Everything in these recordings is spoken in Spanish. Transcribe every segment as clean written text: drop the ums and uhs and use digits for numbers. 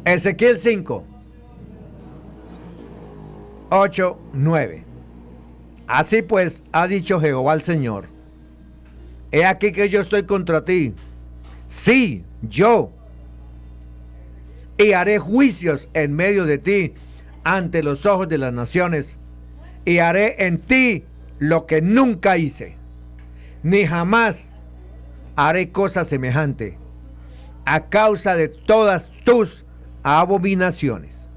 Ezequiel 5, 8, 9. Así pues, ha dicho Jehová el Señor: he aquí que yo estoy contra ti, sí, yo, y haré juicios en medio de ti ante los ojos de las naciones, y haré en ti lo que nunca hice, ni jamás haré cosa semejante, a causa de todas tus abominaciones.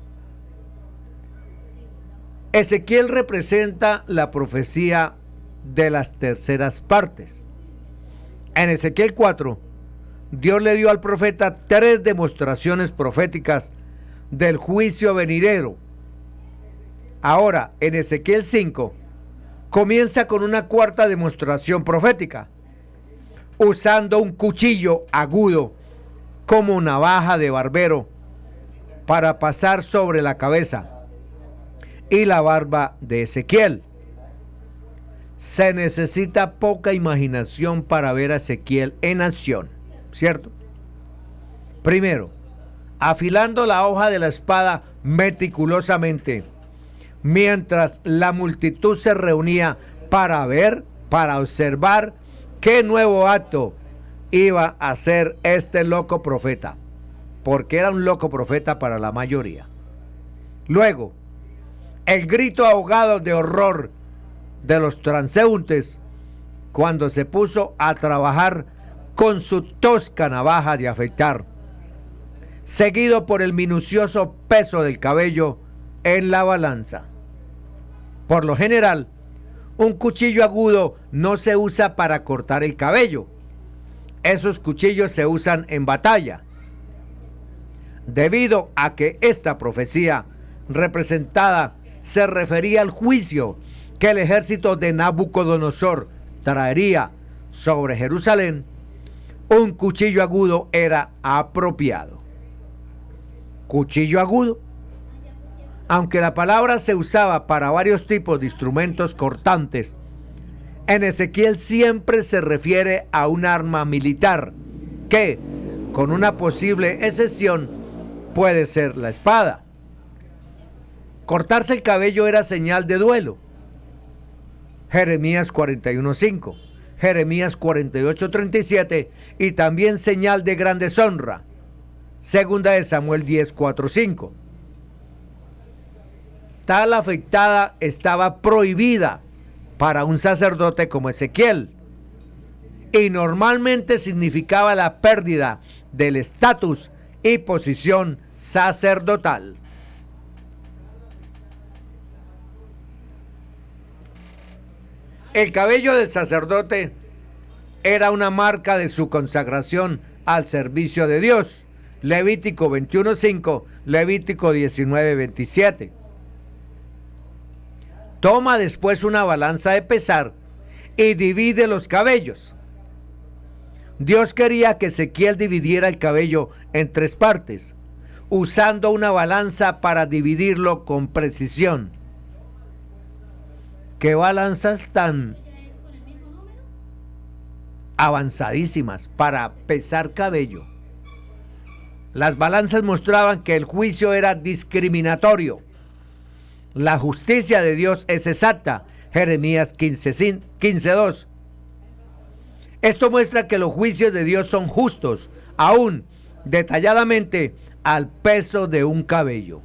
Ezequiel representa la profecía de las terceras partes. En Ezequiel 4, Dios le dio al profeta 3 demostraciones proféticas del juicio venidero. Ahora, en Ezequiel 5, comienza con una cuarta demostración profética, usando un cuchillo agudo como navaja de barbero para pasar sobre la cabeza y la barba de Ezequiel. Se necesita poca imaginación para ver a Ezequiel en acción, ¿cierto? Primero, afilando la hoja de la espada meticulosamente, mientras la multitud se reunía para ver, para observar qué nuevo acto iba a hacer este loco profeta, porque era un loco profeta para la mayoría. Luego, el grito ahogado de horror de los transeúntes cuando se puso a trabajar con su tosca navaja de afeitar, seguido por el minucioso peso del cabello en la balanza. Por lo general, un cuchillo agudo no se usa para cortar el cabello. Esos cuchillos se usan en batalla. Debido a que esta profecía representada se refería al juicio que el ejército de Nabucodonosor traería sobre Jerusalén, un cuchillo agudo era apropiado. Cuchillo agudo. Aunque la palabra se usaba para varios tipos de instrumentos cortantes, en Ezequiel siempre se refiere a un arma militar que, con una posible excepción, puede ser la espada. Cortarse el cabello era señal de duelo. Jeremías 41:5, Jeremías 48:37, y también señal de gran deshonra. Segunda de Samuel 10:4-5. Tal afeitada estaba prohibida para un sacerdote como Ezequiel, y normalmente significaba la pérdida del estatus y posición sacerdotal. El cabello del sacerdote era una marca de su consagración al servicio de Dios. Levítico 21:5, Levítico 19:27. Toma después una balanza de pesar y divide los cabellos. Dios quería que Ezequiel dividiera el cabello en 3 partes, usando una balanza para dividirlo con precisión. ¿Qué balanzas tan avanzadísimas para pesar cabello? Las balanzas mostraban que el juicio era discriminatorio. La justicia de Dios es exacta. Jeremías 15:2. Esto muestra que los juicios de Dios son justos, aún detalladamente al peso de un cabello.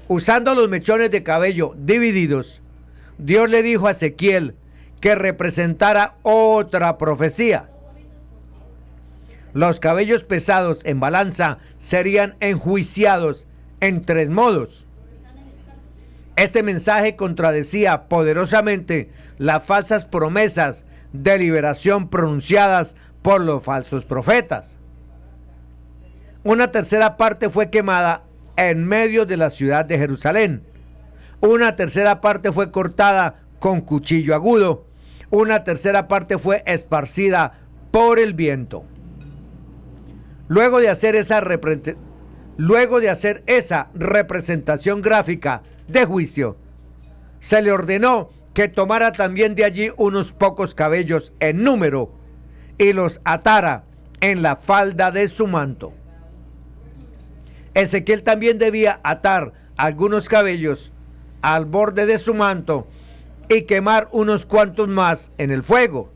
Usando los mechones de cabello divididos, Dios le dijo a Ezequiel que representara otra profecía. Los cabellos pesados en balanza serían enjuiciados en 3 modos. Este mensaje contradecía poderosamente las falsas promesas de liberación pronunciadas por los falsos profetas. Una tercera parte fue quemada en medio de la ciudad de Jerusalén. Una tercera parte fue cortada con cuchillo agudo. Una tercera parte fue esparcida por el viento. Luego de hacer esa representación gráfica de juicio, se le ordenó que tomara también de allí unos pocos cabellos en número y los atara en la falda de su manto. Ezequiel también debía atar algunos cabellos al borde de su manto y quemar unos cuantos más en el fuego.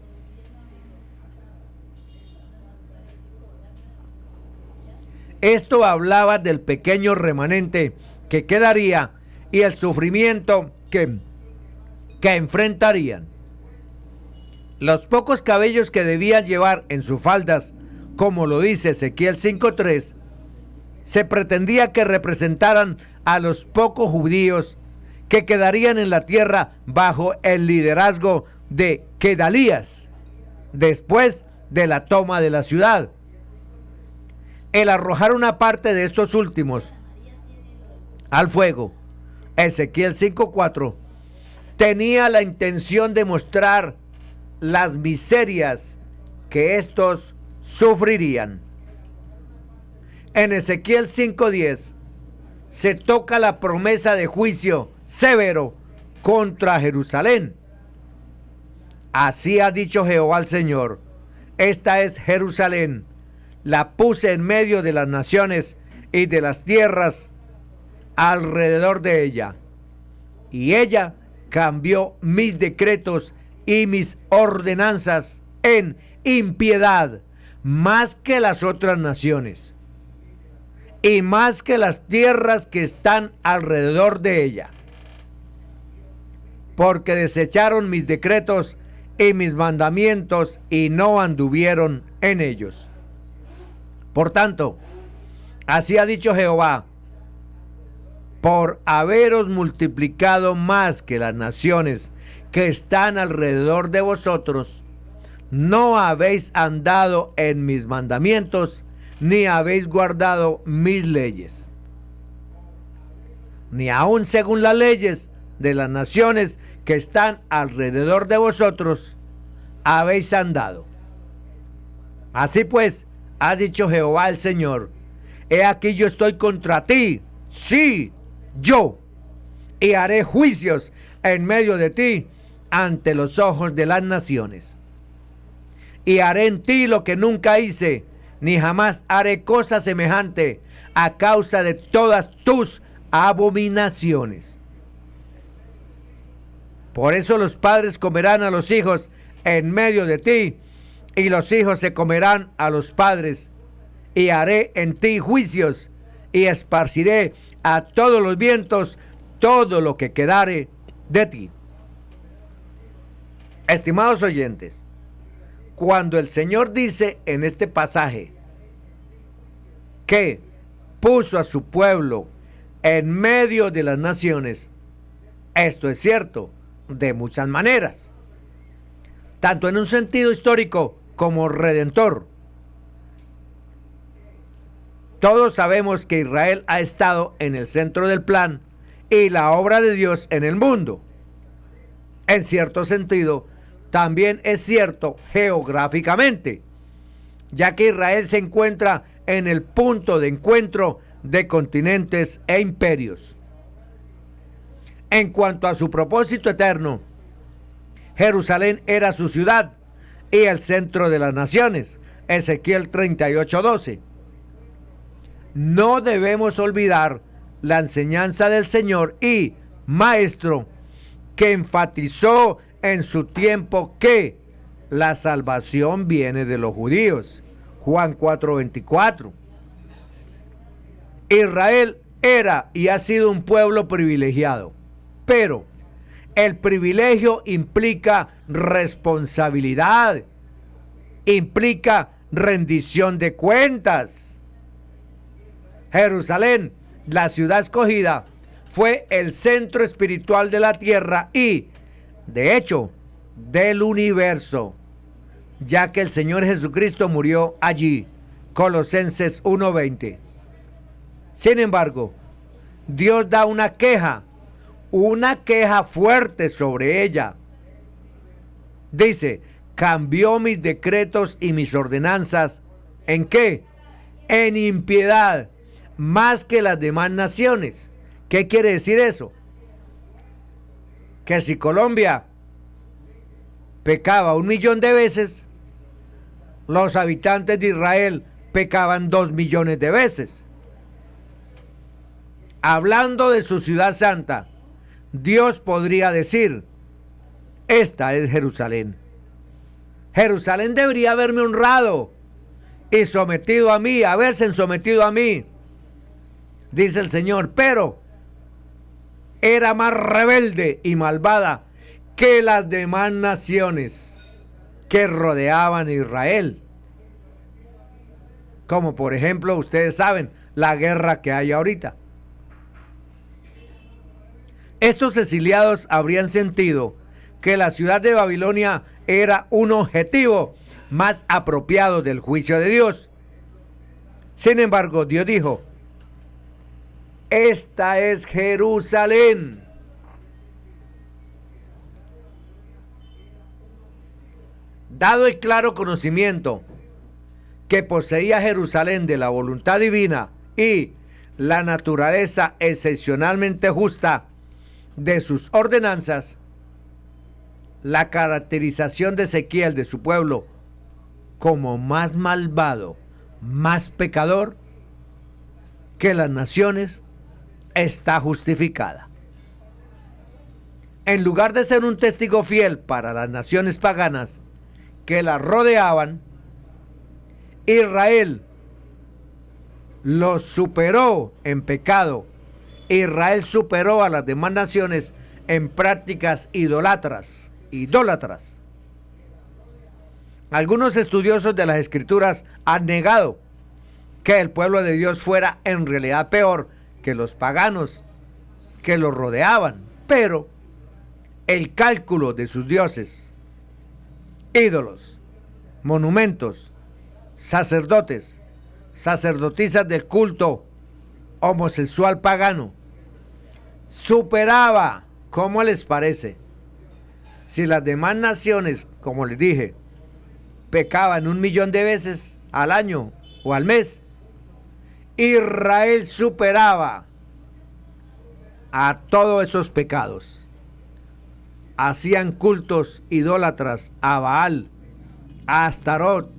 Esto hablaba del pequeño remanente que quedaría y el sufrimiento que enfrentarían. Los pocos cabellos que debían llevar en sus faldas, como lo dice Ezequiel 5:3, se pretendía que representaran a los pocos judíos que quedarían en la tierra bajo el liderazgo de Gedalías después de la toma de la ciudad. El arrojar una parte de estos últimos al fuego, Ezequiel 5:4, tenía la intención de mostrar las miserias que estos sufrirían. En Ezequiel 5:10 se toca la promesa de juicio severo contra Jerusalén. Así ha dicho Jehová el Señor: esta es Jerusalén, la puse en medio de las naciones y de las tierras alrededor de ella, y ella cambió mis decretos y mis ordenanzas en impiedad más que las otras naciones y más que las tierras que están alrededor de ella, porque desecharon mis decretos y mis mandamientos y no anduvieron en ellos. Por tanto, así ha dicho Jehová: por haberos multiplicado más que las naciones que están alrededor de vosotros, no habéis andado en mis mandamientos, ni habéis guardado mis leyes, ni aun según las leyes de las naciones que están alrededor de vosotros habéis andado. Así pues, ha dicho Jehová el Señor: he aquí yo estoy contra ti, sí, yo, y haré juicios en medio de ti ante los ojos de las naciones. Y haré en ti lo que nunca hice, ni jamás haré cosa semejante a causa de todas tus abominaciones. Por eso los padres comerán a los hijos en medio de ti, y los hijos se comerán a los padres, y haré en ti juicios, y esparciré a todos los vientos todo lo que quedare de ti. Estimados oyentes, cuando el Señor dice en este pasaje que puso a su pueblo en medio de las naciones, esto es cierto de muchas maneras, tanto en un sentido histórico como redentor. Todos sabemos que Israel ha estado en el centro del plan y la obra de Dios en el mundo. En cierto sentido, también es cierto geográficamente, ya que Israel se encuentra en el punto de encuentro de continentes e imperios. En cuanto a su propósito eterno, Jerusalén era su ciudad y el centro de las naciones. Ezequiel 38:12. No debemos olvidar la enseñanza del Señor y Maestro, que enfatizó en su tiempo que la salvación viene de los judíos. Juan 4:24. Israel era y ha sido un pueblo privilegiado, pero el privilegio implica responsabilidad, implica rendición de cuentas. Jerusalén, la ciudad escogida, fue el centro espiritual de la tierra y, de hecho, del universo, ya que el Señor Jesucristo murió allí. Colosenses 1:20. Sin embargo, Dios da una queja fuerte sobre ella. Dice: cambió mis decretos y mis ordenanzas. ¿En qué? En impiedad, más que las demás naciones. ¿Qué quiere decir eso? Que si Colombia pecaba 1 millón de veces, los habitantes de Israel pecaban 2 millones de veces. hablando de su ciudad santa, Dios podría decir: esta es Jerusalén. Jerusalén debería haberme honrado y sometido a mí, haberse sometido a mí, dice el Señor, pero era más rebelde y malvada que las demás naciones que rodeaban a Israel. Como por ejemplo, ustedes saben, la guerra que hay ahorita. Estos exiliados habrían sentido que la ciudad de Babilonia era un objetivo más apropiado del juicio de Dios. Sin embargo, Dios dijo: esta es Jerusalén. Dado el claro conocimiento que poseía Jerusalén de la voluntad divina y la naturaleza excepcionalmente justa de sus ordenanzas, la caracterización de Ezequiel de su pueblo como más malvado, más pecador que las naciones, está justificada. En lugar de ser un testigo fiel para las naciones paganas que la rodeaban, Israel los superó en pecado. Israel superó a las demás naciones en prácticas idólatras. Algunos estudiosos de las Escrituras han negado que el pueblo de Dios fuera en realidad peor que los paganos que los rodeaban, pero el cálculo de sus dioses, ídolos, monumentos, sacerdotes, sacerdotisas del culto homosexual pagano, superaba, ¿cómo les parece? Si las demás naciones, como les dije, pecaban 1.000.000 de veces al año o al mes, Israel superaba a todos esos pecados. Hacían cultos idólatras a Baal, a Astarot,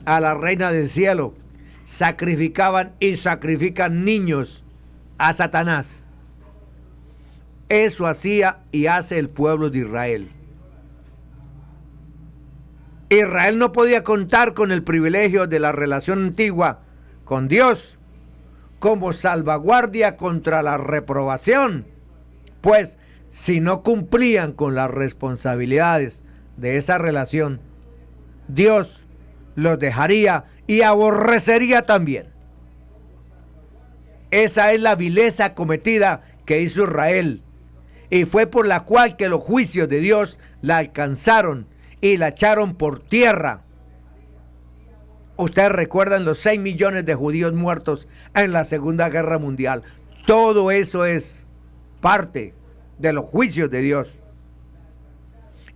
a la reina del cielo. Sacrificaban y sacrifican niños a Satanás. Eso hacía y hace el pueblo de Israel. Israel no podía contar con el privilegio de la relación antigua con Dios como salvaguardia contra la reprobación, pues si no cumplían con las responsabilidades de esa relación, Dios los dejaría y aborrecería también. Esa es la vileza cometida que hizo Israel, y fue por la cual que los juicios de Dios la alcanzaron y la echaron por tierra. Ustedes recuerdan los 6 millones de judíos muertos en la Segunda Guerra Mundial. Todo eso es parte de los juicios de Dios.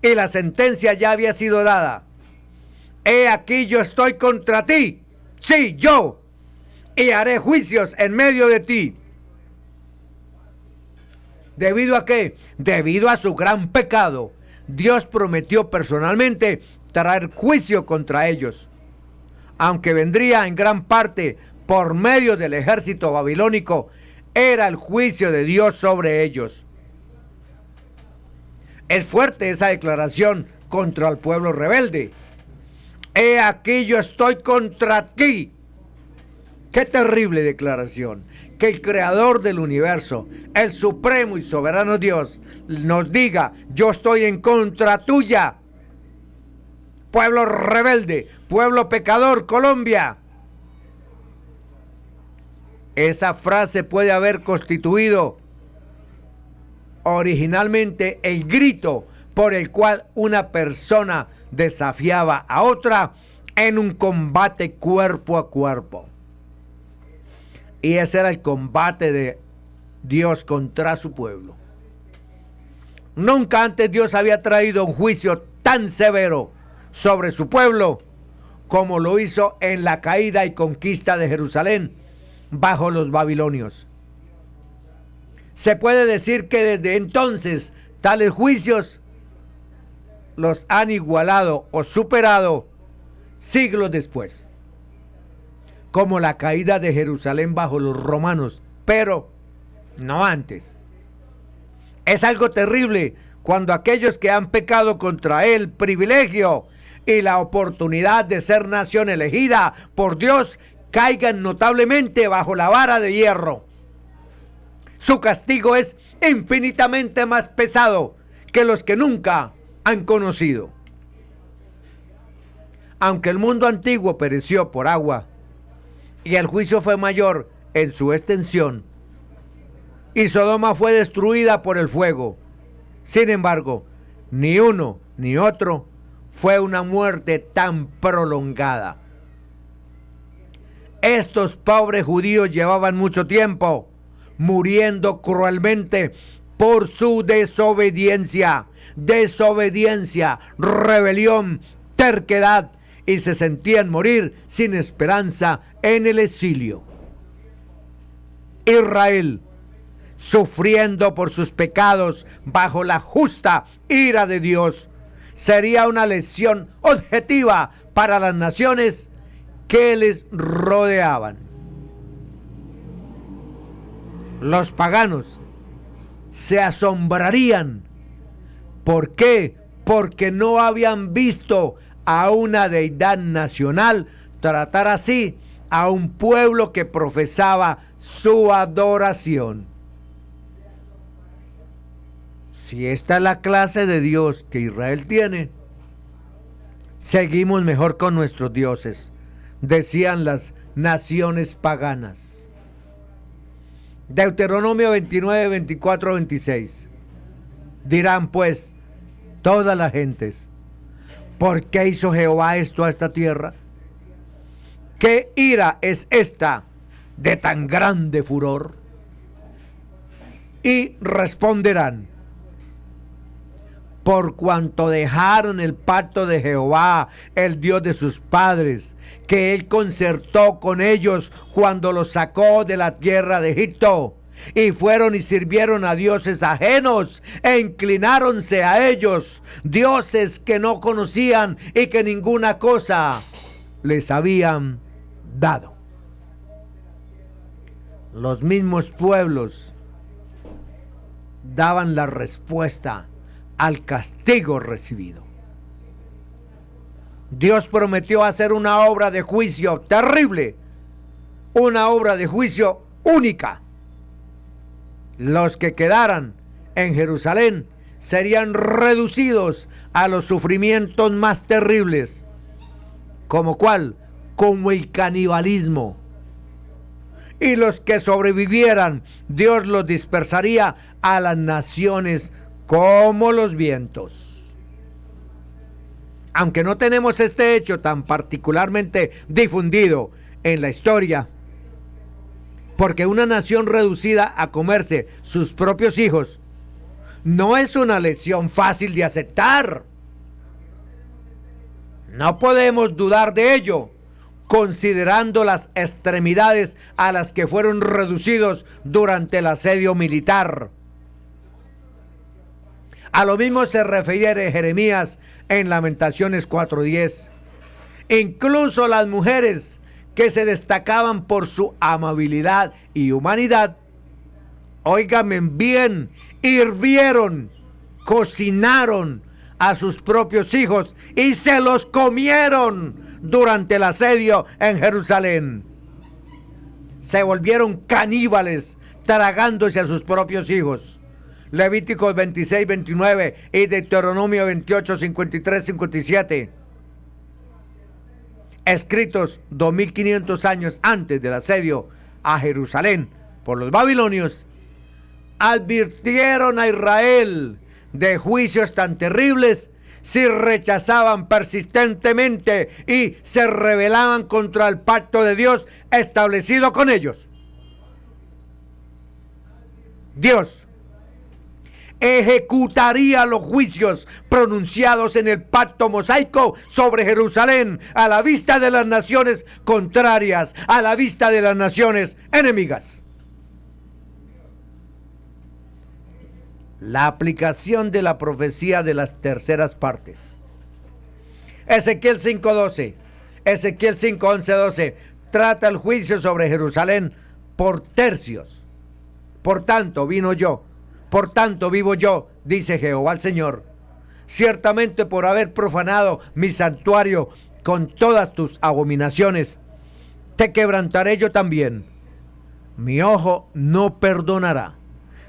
Y la sentencia ya había sido dada. He aquí yo estoy contra ti, sí, yo, y haré juicios en medio de ti. ¿Debido a qué? Debido a su gran pecado, Dios prometió personalmente traer juicio contra ellos, aunque vendría en gran parte por medio del ejército babilónico. Era el juicio de Dios sobre ellos. Es fuerte esa declaración contra el pueblo rebelde. He aquí yo estoy contra ti. Qué terrible declaración. Que el creador del universo, el supremo y soberano Dios, nos diga: yo estoy en contra tuya. Pueblo rebelde, pueblo pecador, Colombia. Esa frase puede haber constituido originalmente el grito por el cual una persona desafiaba a otra en un combate cuerpo a cuerpo. Y ese era el combate de Dios contra su pueblo. Nunca antes Dios había traído un juicio tan severo sobre su pueblo como lo hizo en la caída y conquista de Jerusalén bajo los babilonios. Se puede decir que desde entonces tales juicios los han igualado o superado siglos después, como la caída de Jerusalén bajo los romanos, pero no antes. Es algo terrible cuando aquellos que han pecado contra el privilegio y la oportunidad de ser nación elegida por Dios caigan notablemente bajo la vara de hierro. Su castigo es infinitamente más pesado que los que nunca han conocido. Aunque el mundo antiguo pereció por agua y el juicio fue mayor en su extensión, y Sodoma fue destruida por el fuego, sin embargo, ni uno ni otro fue una muerte tan prolongada. Estos pobres judíos llevaban mucho tiempo muriendo cruelmente por su desobediencia, rebelión, terquedad, y se sentían morir sin esperanza en el exilio. Israel, sufriendo por sus pecados bajo la justa ira de Dios, sería una lección objetiva para las naciones que les rodeaban. Los paganos se asombrarían. ¿Por qué? Porque no habían visto a una deidad nacional tratar así a un pueblo que profesaba su adoración. Si esta es la clase de Dios que Israel tiene, seguimos mejor con nuestros dioses, decían las naciones paganas. Deuteronomio 29, 24, 26. Dirán pues todas las gentes: ¿por qué hizo Jehová esto a esta tierra? ¿Qué ira es esta de tan grande furor? Y responderán: por cuanto dejaron el pacto de Jehová, el Dios de sus padres, que él concertó con ellos cuando los sacó de la tierra de Egipto, y fueron y sirvieron a dioses ajenos e inclináronse a ellos, dioses que no conocían y que ninguna cosa les habían dado. Los mismos pueblos daban la respuesta al castigo recibido. Dios prometió hacer una obra de juicio terrible, una obra de juicio única. Los que quedaran en Jerusalén serían reducidos a los sufrimientos más terribles. ¿Como cuál? Como el canibalismo. Y los que sobrevivieran, Dios los dispersaría a las naciones como los vientos. Aunque no tenemos este hecho tan particularmente difundido en la historia, porque una nación reducida a comerse sus propios hijos no es una lección fácil de aceptar. No podemos dudar de ello, considerando las extremidades a las que fueron reducidos durante el asedio militar. A lo mismo se refiere Jeremías en Lamentaciones 4:10. Incluso las mujeres que se destacaban por su amabilidad y humanidad, óigame bien, hirvieron, cocinaron a sus propios hijos y se los comieron durante el asedio en Jerusalén. Se volvieron caníbales, tragándose a sus propios hijos. Levíticos 26, 29 y Deuteronomio 28, 53, 57. Escritos 2500 años antes del asedio a Jerusalén por los babilonios, advirtieron a Israel de juicios tan terribles si rechazaban persistentemente y se rebelaban contra el pacto de Dios establecido con ellos. Dios ejecutaría los juicios pronunciados en el pacto mosaico sobre Jerusalén a la vista de las naciones contrarias, a la vista de las naciones enemigas. La aplicación de la profecía de las terceras partes. Ezequiel 5:12, Ezequiel 5:11-12 trata el juicio sobre Jerusalén por tercios. Por tanto vino yo, por tanto vivo yo, dice Jehová el Señor. Ciertamente por haber profanado mi santuario con todas tus abominaciones, te quebrantaré yo también. Mi ojo no perdonará,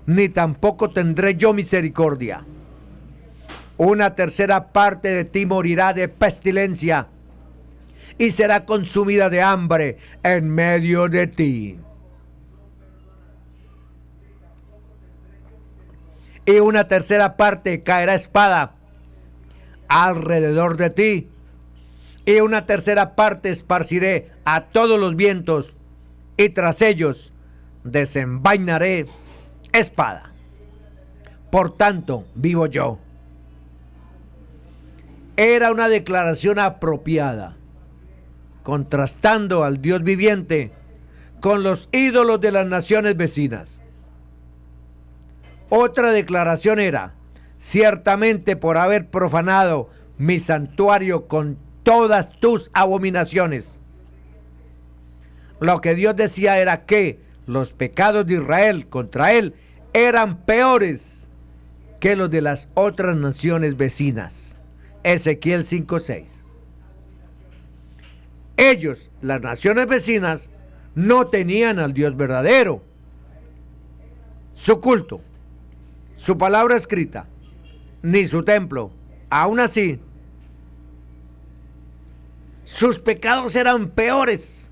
ni tampoco tendré yo misericordia. Una tercera parte de ti morirá de pestilencia y será consumida de hambre en medio de ti. Y una tercera parte caerá espada alrededor de ti, y una tercera parte esparciré a todos los vientos, y tras ellos desenvainaré espada. Por tanto, vivo yo. Era una declaración apropiada, contrastando al Dios viviente con los ídolos de las naciones vecinas. Otra declaración era: ciertamente por haber profanado mi santuario con todas tus abominaciones. Lo que Dios decía era que los pecados de Israel contra él eran peores que los de las otras naciones vecinas. Ezequiel 5:6. Ellos, las naciones vecinas, no tenían al Dios verdadero. Su culto, su palabra escrita, ni su templo. Aún así, sus pecados eran peores,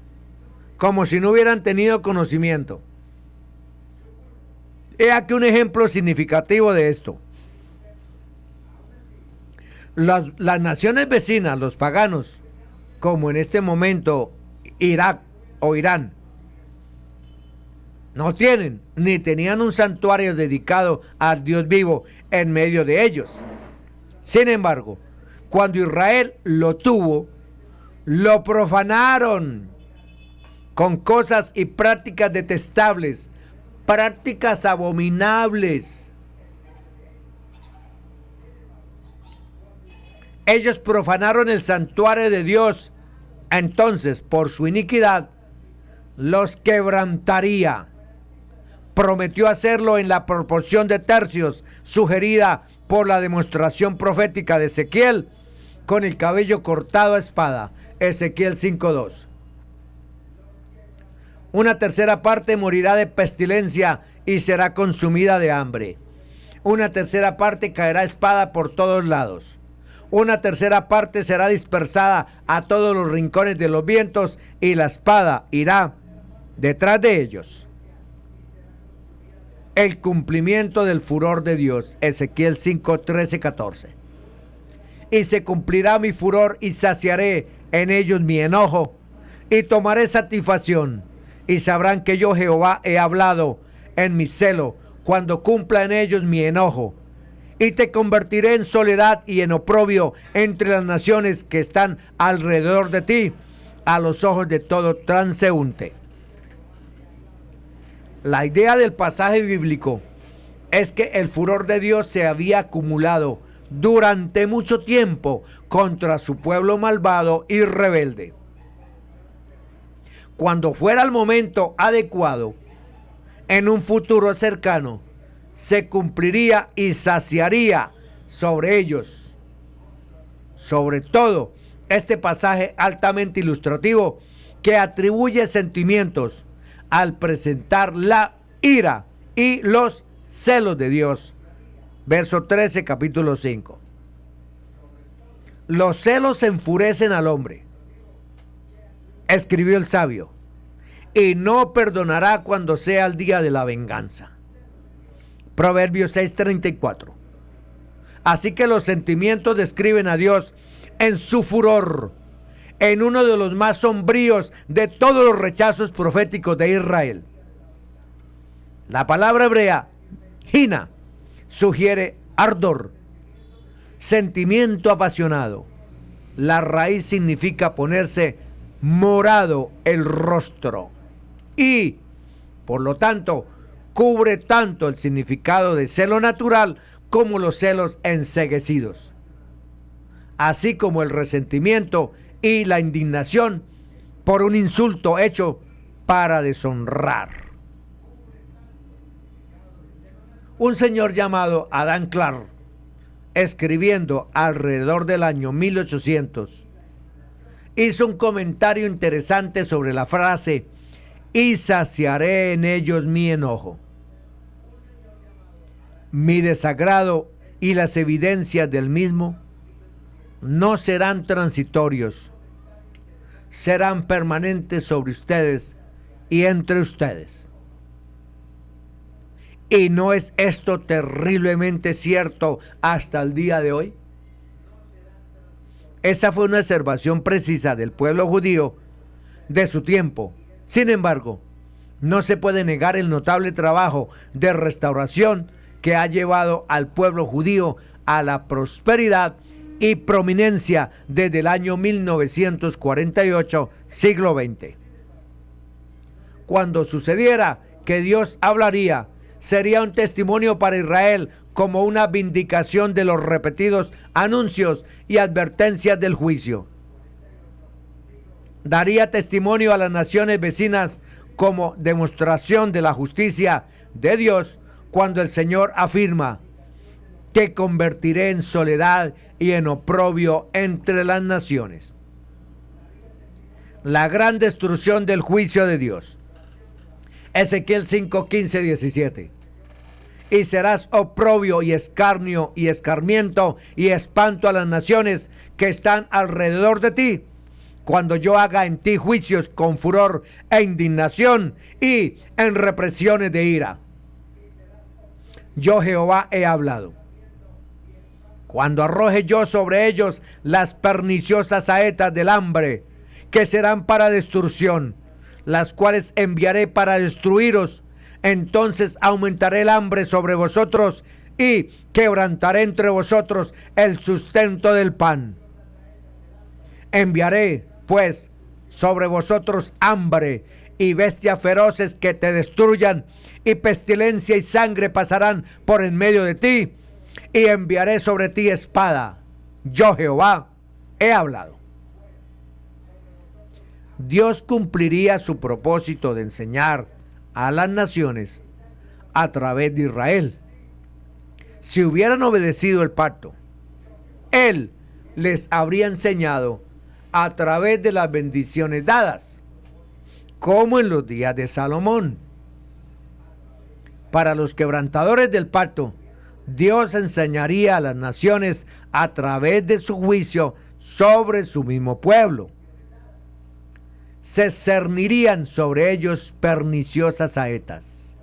como si no hubieran tenido conocimiento. He aquí un ejemplo significativo de esto. Las naciones vecinas, los paganos, como en este momento Irak o Irán, no tienen ni tenían un santuario dedicado al Dios vivo en medio de ellos. Sin embargo, cuando Israel lo tuvo, lo profanaron con cosas y prácticas detestables, prácticas abominables. Ellos profanaron el santuario de Dios. Entonces, por su iniquidad, los quebrantaría. Prometió hacerlo en la proporción de tercios sugerida por la demostración profética de Ezequiel con el cabello cortado a espada. Ezequiel 5:2. Una tercera parte morirá de pestilencia y será consumida de hambre. Una tercera parte caerá espada por todos lados. Una tercera parte será dispersada a todos los rincones de los vientos y la espada irá detrás de ellos. El cumplimiento del furor de Dios. Ezequiel 5:13-14. Y se cumplirá mi furor y saciaré en ellos mi enojo y tomaré satisfacción y sabrán que yo Jehová he hablado en mi celo cuando cumpla en ellos mi enojo. Y te convertiré en soledad y en oprobio entre las naciones que están alrededor de ti, a los ojos de todo transeúnte. La idea del pasaje bíblico es que el furor de Dios se había acumulado durante mucho tiempo contra su pueblo malvado y rebelde. Cuando fuera el momento adecuado, en un futuro cercano, se cumpliría y saciaría sobre ellos. Sobre todo, este pasaje altamente ilustrativo que atribuye sentimientos al presentar la ira y los celos de Dios. Verso 13, capítulo 5. Los celos enfurecen al hombre, escribió el sabio, y no perdonará cuando sea el día de la venganza. Proverbios 6:34. Así que los sentimientos describen a Dios en su furor, en uno de los más sombríos de todos los rechazos proféticos de Israel. La palabra hebrea, hina, sugiere ardor, sentimiento apasionado. La raíz significa ponerse morado el rostro y, por lo tanto, cubre tanto el significado de celo natural como los celos enceguecidos, así como el resentimiento y la indignación por un insulto hecho para deshonrar. Un señor llamado Adam Clark, escribiendo alrededor del año 1800, hizo un comentario interesante sobre la frase "y saciaré en ellos mi enojo". Mi desagrado y las evidencias del mismo no serán transitorios, serán permanentes sobre ustedes y entre ustedes. ¿Y no es esto terriblemente cierto hasta el día de hoy? Esa fue una observación precisa del pueblo judío de su tiempo. Sin embargo, no se puede negar el notable trabajo de restauración que ha llevado al pueblo judío a la prosperidad y prominencia desde el año 1948, siglo XX. Cuando sucediera que Dios hablaría, sería un testimonio para Israel como una vindicación de los repetidos anuncios y advertencias del juicio. Daría testimonio a las naciones vecinas como demostración de la justicia de Dios cuando el Señor afirma: "Te convertiré en soledad y en oprobio entre las naciones". La gran destrucción del juicio de Dios. Ezequiel 5, 15, 17. Y serás oprobio y escarnio y escarmiento y espanto a las naciones que están alrededor de ti, cuando yo haga en ti juicios con furor e indignación y en represiones de ira. Yo Jehová he hablado. Cuando arroje yo sobre ellos las perniciosas saetas del hambre, que serán para destrucción, las cuales enviaré para destruiros, entonces aumentaré el hambre sobre vosotros y quebrantaré entre vosotros el sustento del pan. Enviaré, pues, sobre vosotros hambre y bestias feroces que te destruyan, y pestilencia y sangre pasarán por en medio de ti, y enviaré sobre ti espada. Yo Jehová he hablado. Dios cumpliría su propósito de enseñar a las naciones a través de Israel. Si hubieran obedecido el pacto, Él les habría enseñado a través de las bendiciones dadas, como en los días de Salomón. Para los quebrantadores del pacto, Dios enseñaría a las naciones a través de su juicio sobre su mismo pueblo. Se cernirían sobre ellos perniciosas saetas.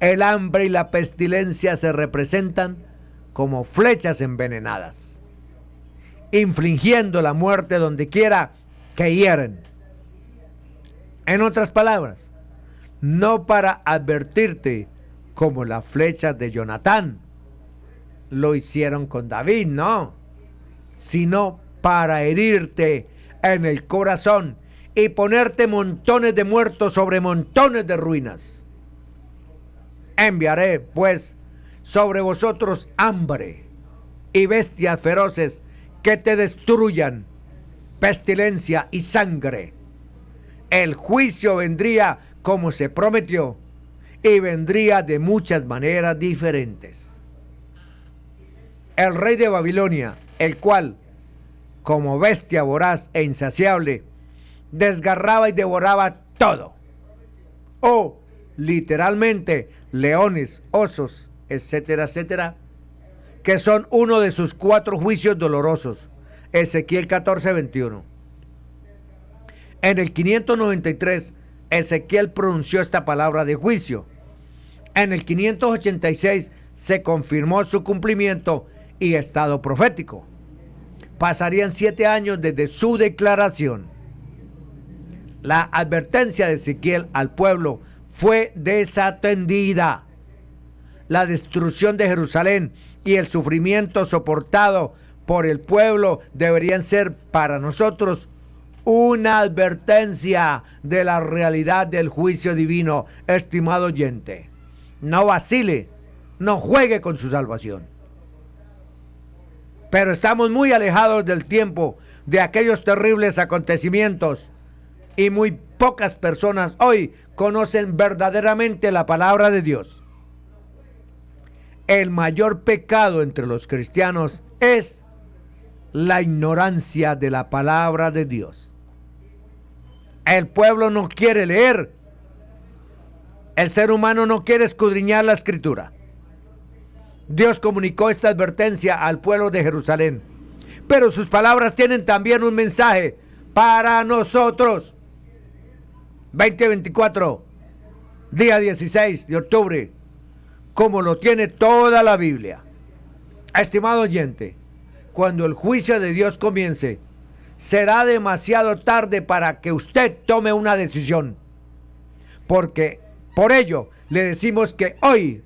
El hambre y la pestilencia se representan como flechas envenenadas, infligiendo la muerte donde quiera que hieren. En otras palabras, no para advertirte como las flechas de Jonatán lo hicieron con David, no, sino para herirte en el corazón y ponerte montones de muertos sobre montones de ruinas. Enviaré, pues, sobre vosotros hambre y bestias feroces que te destruyan, pestilencia y sangre. El juicio vendría como se prometió, y vendría de muchas maneras diferentes. El rey de Babilonia, el cual, como bestia voraz e insaciable, desgarraba y devoraba todo, o literalmente leones, osos, etcétera, etcétera, que son uno de sus 4 juicios dolorosos. Ezequiel 14, 21. En el 593, Ezequiel pronunció esta palabra de juicio. En el 586 se confirmó su cumplimiento y estado profético. Pasarían 7 años desde su declaración. La advertencia de Ezequiel al pueblo fue desatendida. La destrucción de Jerusalén y el sufrimiento soportado por el pueblo deberían ser para nosotros una advertencia de la realidad del juicio divino. Estimado oyente, no vacile, no juegue con su salvación. Pero estamos muy alejados del tiempo de aquellos terribles acontecimientos, y muy pocas personas hoy conocen verdaderamente la palabra de Dios. el mayor pecado entre los cristianos es la ignorancia de la palabra de Dios. El pueblo no quiere leer. El ser humano no quiere escudriñar la escritura. Dios comunicó esta advertencia al pueblo de Jerusalén, pero sus palabras tienen también un mensaje para nosotros. 2024, día 16 de octubre, como lo tiene toda la Biblia. Estimado oyente, cuando el juicio de Dios comience, será demasiado tarde para que usted tome una decisión. Porque por ello le decimos que hoy,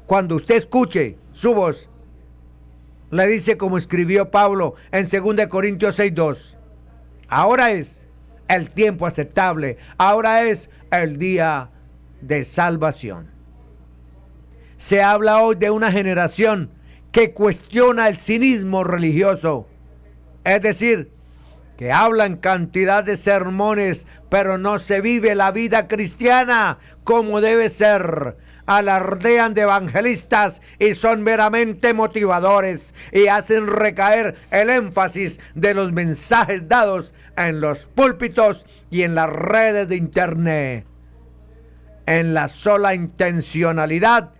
cuando usted escuche su voz, le dice como escribió Pablo en 2 Corintios 6:2. Ahora es el tiempo aceptable, ahora es el día de salvación. Se habla hoy de una generación que cuestiona el cinismo religioso, es decir, que hablan cantidad de sermones, pero no se vive la vida cristiana como debe ser. Alardean de evangelistas y son meramente motivadores y hacen recaer el énfasis de los mensajes dados en los púlpitos y en las redes de internet, en la sola intencionalidad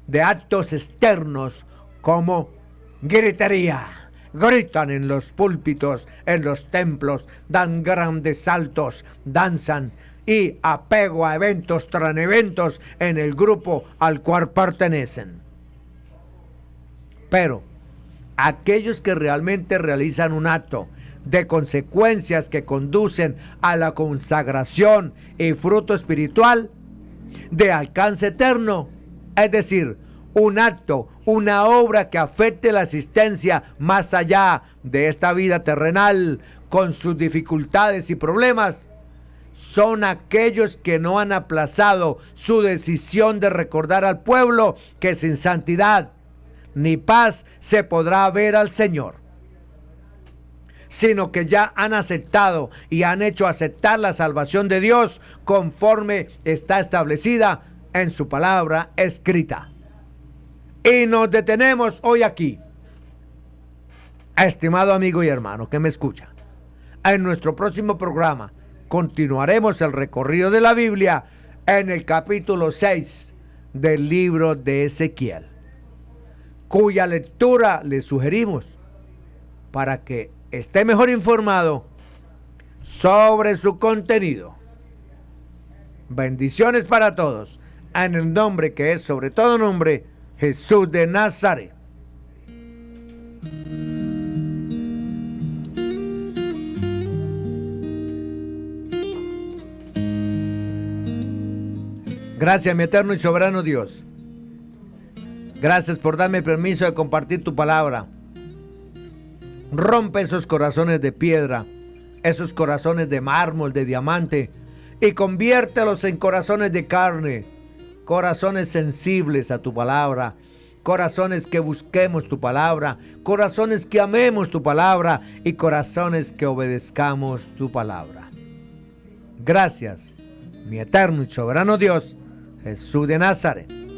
de actos externos como gritería. Gritan en los púlpitos, en los templos, dan grandes saltos, danzan y apego a eventos tras eventos en el grupo al cual pertenecen. Pero aquellos que realmente realizan un acto de consecuencias que conducen a la consagración y fruto espiritual de alcance eterno, es decir, un acto, una obra que afecte la existencia más allá de esta vida terrenal con sus dificultades y problemas, son aquellos que no han aplazado su decisión de recordar al pueblo que sin santidad ni paz se podrá ver al Señor, sino que ya han aceptado y han hecho aceptar la salvación de Dios conforme está establecida en su palabra escrita. Y nos detenemos hoy aquí, estimado amigo y hermano que me escucha. En nuestro próximo programa continuaremos el recorrido de la Biblia en el capítulo 6 del libro de Ezequiel, cuya lectura le sugerimos para que esté mejor informado sobre su contenido. Bendiciones para todos, en el nombre que es sobre todo nombre, Jesús de Nazaret. Gracias, mi eterno y soberano Dios. Gracias por darme permiso de compartir tu palabra. Rompe esos corazones de piedra, esos corazones de mármol, de diamante, y conviértelos en corazones de carne, corazones sensibles a tu palabra, corazones que busquemos tu palabra, corazones que amemos tu palabra y corazones que obedezcamos tu palabra. Gracias, mi eterno y soberano Dios, Jesús de Nazaret.